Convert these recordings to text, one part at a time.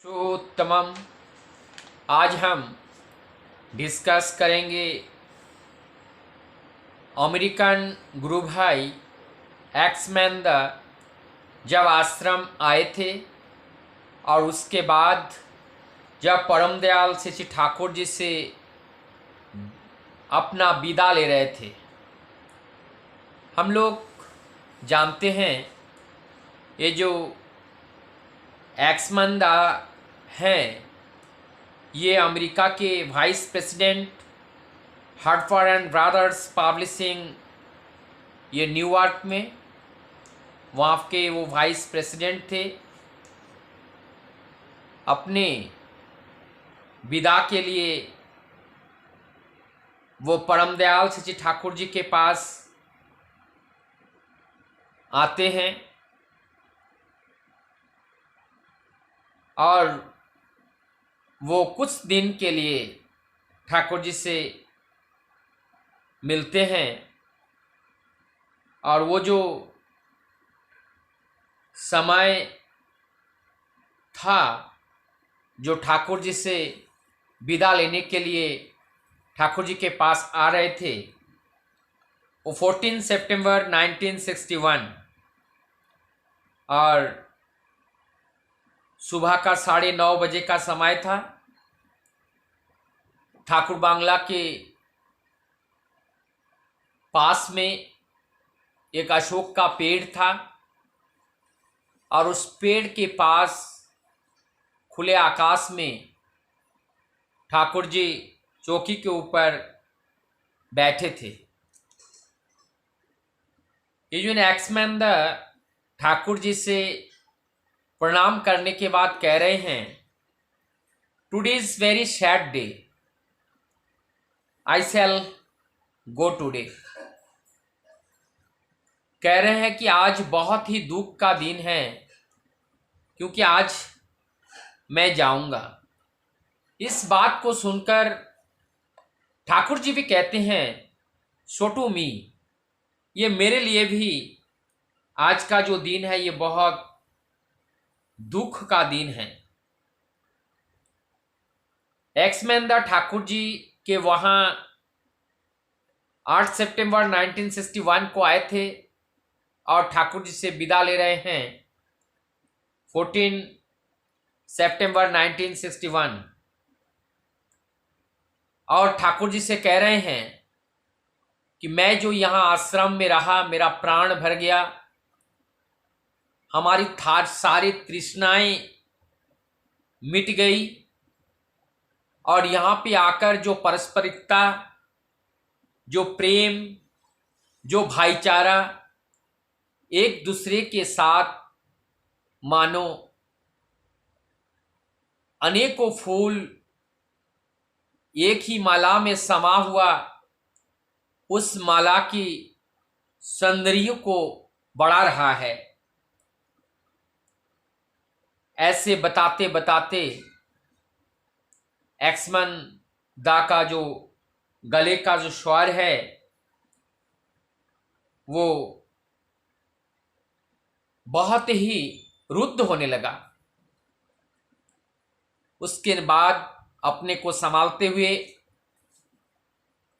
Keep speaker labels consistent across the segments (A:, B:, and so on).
A: तमाम आज हम डिस्कस करेंगे अमेरिकन गुरु भाई एक्समैन जब आश्रम आए थे और उसके बाद जब परम दयाल श्री ठाकुर जी से अपना विदा ले रहे थे। हम लोग जानते हैं ये जो एक्समैन हैं ये अमेरिका के vice president Hartford and brothers publishing ये न्यूयॉर्क में वहाँ के वो वाइस प्रेसिडेंट थे। अपने विदा के लिए वो परम दयाल श्री ठाकुर जी के पास आते हैं और वो कुछ दिन के लिए ठाकुर जी से मिलते हैं और वो जो समय था जो ठाकुर जी से विदा लेने के लिए ठाकुर जी के पास आ रहे थे वो 14 सितंबर 1961 और सुबह का 9:30 बजे का समय था। ठाकुर बांग्ला के पास में एक अशोक का पेड़ था और उस पेड़ के पास खुले आकाश में ठाकुर जी चौकी के ऊपर बैठे थे। ये जो एक्समैन ठाकुर जी से प्रणाम करने के बाद कह रहे हैं, today is very sad day, I shall go today. कह रहे हैं कि आज बहुत ही दुख का दिन है क्योंकि आज मैं जाऊंगा। इस बात को सुनकर ठाकुर जी भी कहते हैं, सो टू मी, ये मेरे लिए भी आज का जो दिन है ये बहुत दुख का दिन है। एक्समैन ठाकुर जी के वहाँ 8 सितंबर 1961 को आए थे और ठाकुर जी से विदा ले रहे हैं 14 सितंबर 1961 और ठाकुर जी से कह रहे हैं कि मैं जो यहाँ आश्रम में रहा मेरा प्राण भर गया, हमारी सारी तृष्णाएं मिट गई और यहाँ पे आकर जो परस्परिकता, जो प्रेम, जो भाईचारा एक दूसरे के साथ मानो अनेकों फूल एक ही माला में समा हुआ, उस माला की सौंदर्य को बढ़ा रहा है। ऐसे बताते बताते एक्समैन का जो गले का जो स्वर है वो बहुत ही रुद्ध होने लगा। उसके बाद अपने को संभालते हुए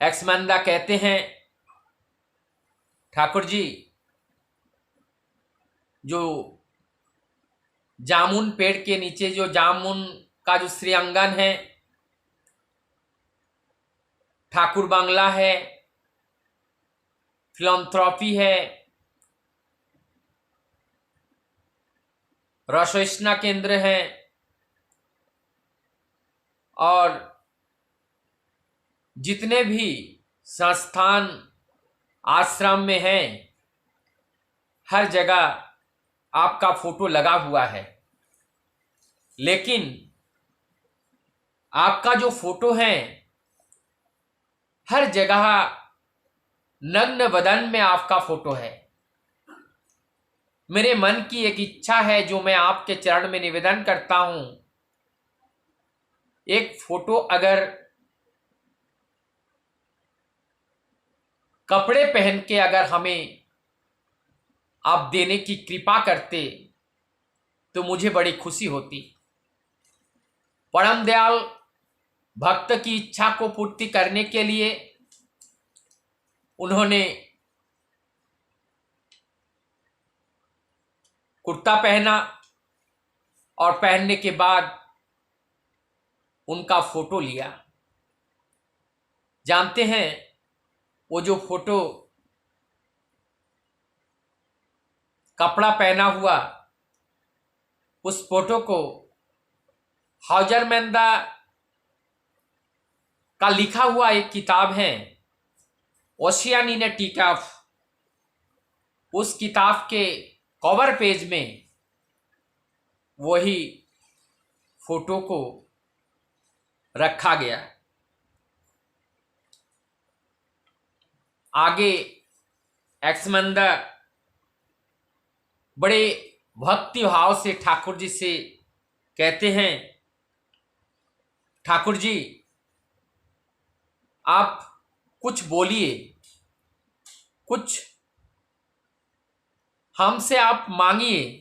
A: एक्समैन कहते हैं, ठाकुर जी जो जामुन पेड़ के नीचे जो जामुन का जो श्रीअंगन है, ठाकुर बांग्ला है, फिलैंथ्रोपी है, रसोइष्णा केंद्र है और जितने भी संस्थान आश्रम में हैं हर जगह आपका फोटो लगा हुआ है, लेकिन आपका जो फोटो है हर जगह नग्न बदन में आपका फोटो है। मेरे मन की एक इच्छा है जो मैं आपके चरण में निवेदन करता हूं, एक फोटो अगर कपड़े पहन के अगर हमें आप देने की कृपा करते तो मुझे बड़ी खुशी होती। परम दयाल भक्त की इच्छा को पूर्ति करने के लिए उन्होंने कुर्ता पहना और पहनने के बाद उनका फोटो लिया। जानते हैं वो जो फोटो कपड़ा पहना हुआ, उस फोटो को हाउजरमैंदा का लिखा हुआ एक किताब है ओशियन इन ए टीकॉफ, उस किताब के कवर पेज में वही फोटो को रखा गया। आगे एक्समैंदा बड़े भक्ति भाव से ठाकुर जी से कहते हैं, ठाकुर जी आप कुछ बोलिए, कुछ हमसे आप मांगिए।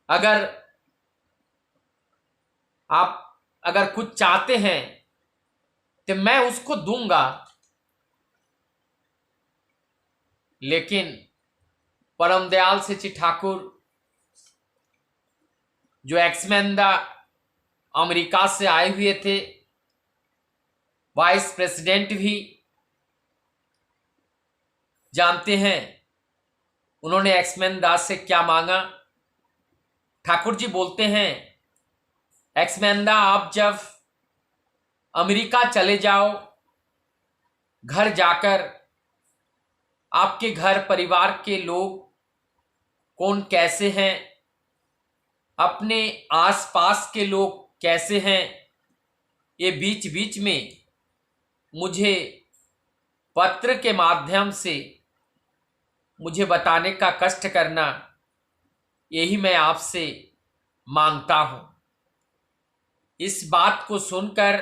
A: अगर कुछ चाहते हैं तो मैं उसको दूंगा। लेकिन परम दयाल से श्री ठाकुर जो एक्समैंदा अमेरिका से आए हुए थे, वाइस प्रेसिडेंट भी, जानते हैं उन्होंने एक्समैंदा से क्या मांगा। ठाकुर जी बोलते हैं, एक्समैंदा आप जब अमेरिका चले जाओ, घर जाकर आपके घर परिवार के लोग कौन कैसे हैं, अपने आसपास के लोग कैसे हैं, ये बीच बीच में मुझे पत्र के माध्यम से मुझे बताने का कष्ट करना, यही मैं आपसे मांगता हूं। इस बात को सुनकर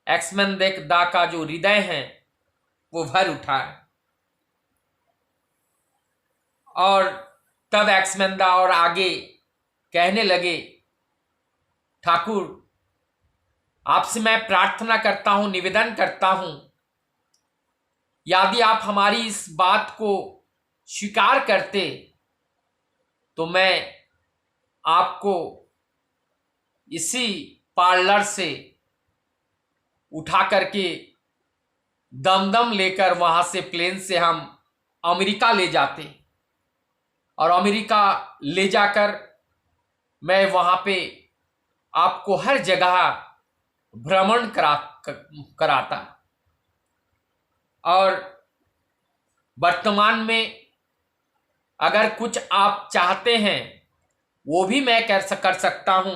A: एक्समैंदा का जो हृदय है वो भर उठा और तब एक्समैंदा और आगे कहने लगे, ठाकुर आपसे मैं प्रार्थना करता हूं, निवेदन करता हूं, यदि आप हमारी इस बात को स्वीकार करते तो मैं आपको इसी पार्लर से उठा करके दमदम लेकर वहां से प्लेन से हम अमेरिका ले जाते और अमेरिका ले जाकर मैं वहां पे आपको हर जगह भ्रमण कराता और वर्तमान में अगर कुछ आप चाहते हैं वो भी मैं कर सकता हूं,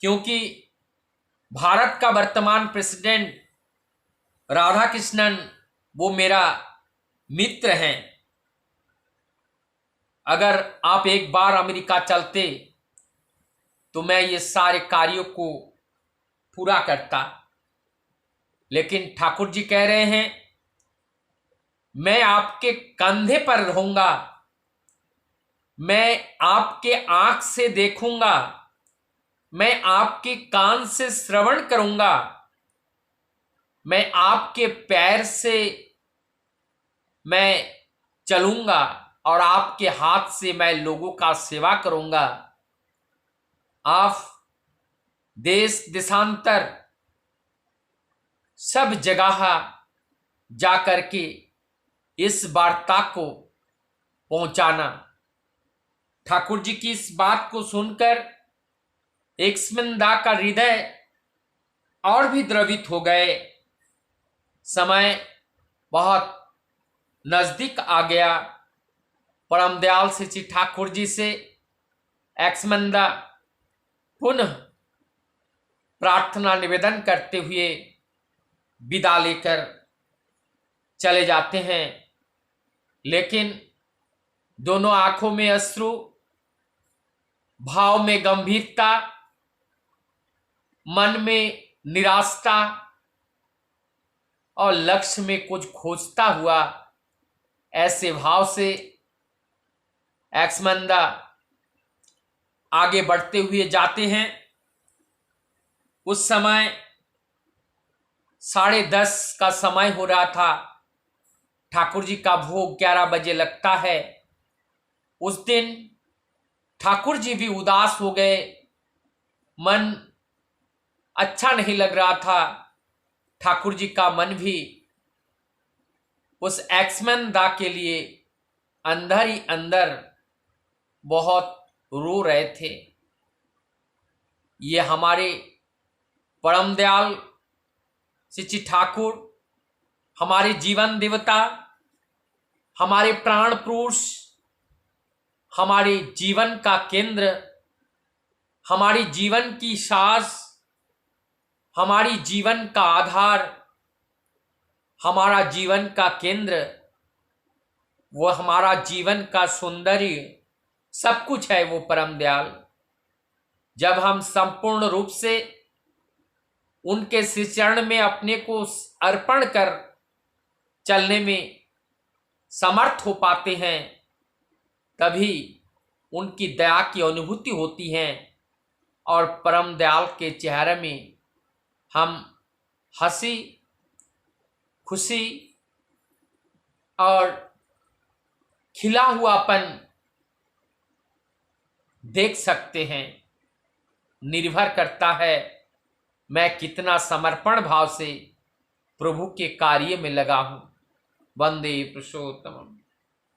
A: क्योंकि भारत का वर्तमान प्रेसिडेंट राधा कृष्णन वो मेरा मित्र हैं। अगर आप एक बार अमेरिका चलते तो मैं ये सारे कार्यों को पूरा करता। लेकिन ठाकुर जी कह रहे हैं, मैं आपके कंधे पर रहूंगा, मैं आपके आंख से देखूंगा, मैं आपके कान से श्रवण करूंगा, मैं आपके पैर से मैं चलूंगा और आपके हाथ से मैं लोगों का सेवा करूंगा। आप देश देशांतर सब जगह जाकर के इस वार्ता को पहुंचाना। ठाकुर जी की इस बात को सुनकर एक्समैंदा का हृदय और भी द्रवित हो गए। समय बहुत नजदीक आ गया। परम दयाल से श्री ठाकुर जी से एक्समैंदा पुनः प्रार्थना निवेदन करते हुए विदा लेकर चले जाते हैं। लेकिन दोनों आंखों में अश्रु, भाव में गंभीरता, मन में निराशा और लक्ष्य में कुछ खोजता हुआ, ऐसे भाव से एक्समंदा आगे बढ़ते हुए जाते हैं। उस समय 10:30 का समय हो रहा था। ठाकुर जी का भोग 11 बजे लगता है। उस दिन ठाकुर जी भी उदास हो गए, मन अच्छा नहीं लग रहा था। ठाकुर जी का मन भी उस एक्समैन दा के लिए अंदर ही अंदर बहुत रो रहे थे। ये हमारे परम दयाल श्री ठाकुर, हमारे जीवन देवता, हमारे प्राण पुरुष, हमारे जीवन का केंद्र, हमारी जीवन की सांस, हमारी जीवन का आधार, हमारा जीवन का केंद्र, वो हमारा जीवन का सौंदर्य, सब कुछ है वो परम दयाल। जब हम संपूर्ण रूप से उनके श्री चरण में अपने को अर्पण कर चलने में समर्थ हो पाते हैं, तभी उनकी दया की अनुभूति होती है और परम दयाल के चेहरे में हम हंसी, खुशी और खिला हुआपन देख सकते हैं। निर्भर करता है मैं कितना समर्पण भाव से प्रभु के कार्य में लगा हूं। वंदे पुरुषोत्तमम्।